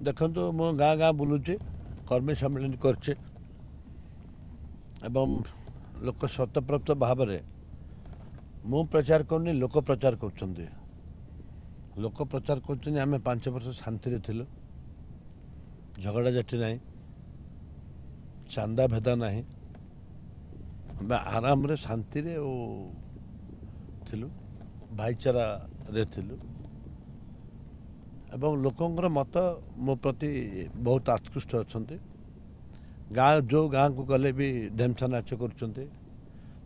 देखो मो गाँ गाँ बुलूचे कर्मी सम्मेलन करछे एवं लोक शतप्रत भाव में मु प्रचार करनी लोक प्रचार कर लोक प्रचार कर आम 5 वर्ष शांति थिलु झगड़ा जाटी ना चांदा भेदा ना आराम रे शांति रे थिलु भाईचारा रे थिलु एवं लोकंर मत मो प्रति बहुत आत्कृष्ट अच्छा गाँ जो गाँ को गले भी ढेमसा नाच कर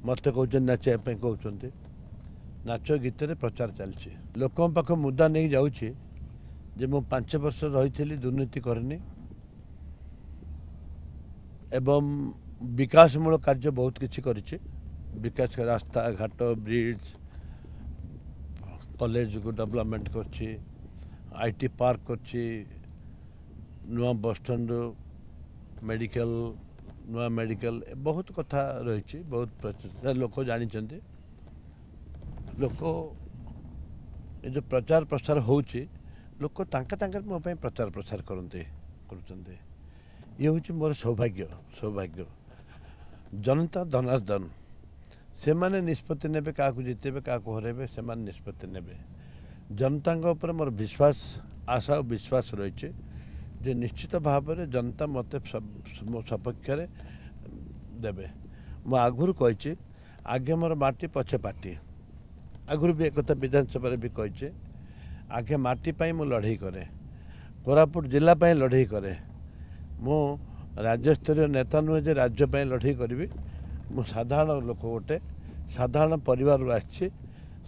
मत कौन नाचापी कहते नाच गीत प्रचार चलती लोकों पाख मुद्दा नहीं जाऊँगी जे मु 5 वर्ष रही दुर्नीति करनी एवं विकासमूलक कार्य बहुत किसी करिछि विकास रास्ता घाट ब्रिज कॉलेज को डेवलपमेंट करछि आईटी पार्क करछि नुआ बस स्टैंड मेडिकल नुआ मेडिकल बहुत कथा रही बहुत प्रचलित लोक जानी लोक ये जो प्रचार प्रसार होउछि लोक तांका मो पे प्रचार प्रसार करते ये हूँ मोर सौभाग्य सौभाग्य जनता धनार्दन से माने निष्पत्ति नेबे क्या जितेबे क्या हरेबे से माने निष्पत्ति नेबे जनता उपर मोर विश्वास आशा और विश्वास रही जे निश्चित भाव में जनता मत मो सपक्ष देवे मु आगुरी कही आगे मोर माटी पछे पार्टी आगुरी भी एक विधानसभा भी कही आगे माटी पाई मु लड़ाई करे कोरापुट जिला पाई लड़ाई करे मु राज्यस्तरीय नेता नुहे जे राज्य पाई लड़ाई करी मु साधारण लोक गोटे साधारण परिवार आसी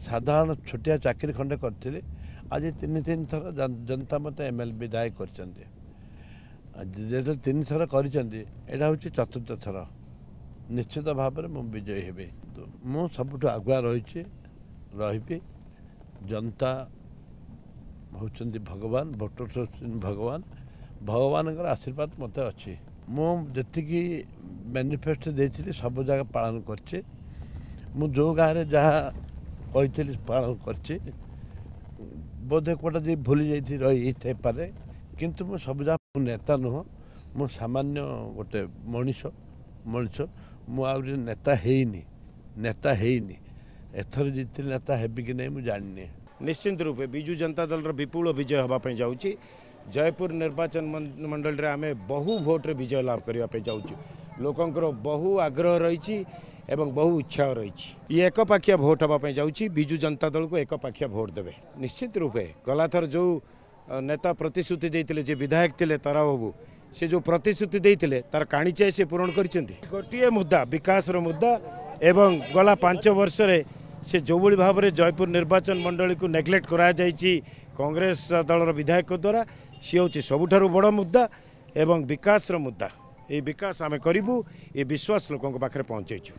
साधारण छोटिया चाकरी खंडे करी आज 3 थर जनता मत एमएल विधायक कर 3 थर कर हूँ 4th थर निश्चित भाव में मुझे विजयी हेबे मु सबुठ आगुआ रही जनता होती भगवान भोटर भगवान भगवान आशीर्वाद मत अच्छी मुझे मैनिफेस्टो देती सब जगह पालन कर जो गाँव जहाँ कही पालन कर बोधे कोटा जी भूली जा रही पारे किंतु मु सब जगह नेता नुह मु सामान्य गोटे मनीष मनीष मुझे नेता है एथर जीत नेता हेबी कि नहीं मुझे जाननी निश्चिंत रूपे बिजु जनता दल विपुल विजय होगापी जाऊँगी जयपुर निर्वाचन मंडल रे आमे बहु भोट रे विजय लाभ करने जाऊँ लोकंर बहु आग्रह रही एवं बहु उत्साह रही ये एकपाखिया भोट होगापी जाऊँगी बिजु जनता दल को एकपाखिया भोट देवे निश्चित रूपे गलाथर जो नेता प्रतिश्रुति देते जे विधायक थे तारा बाबू से जो प्रतिश्रुति देते तार काणीचाए से पूरण कर गोटे मुद्दा विकास मुद्दा एवं गला 5 वर्ष से जो भाव में जयपुर निर्वाचन मंडली को नेग्लेक्ट करा कांग्रेस दलर विधायक द्वारा सी हूँ सबुठारु बड़ मुद्दा एवं विकास मुद्दा ये विकास आम करूँ ये विश्वास लोकों पाखे पहुँचेचु।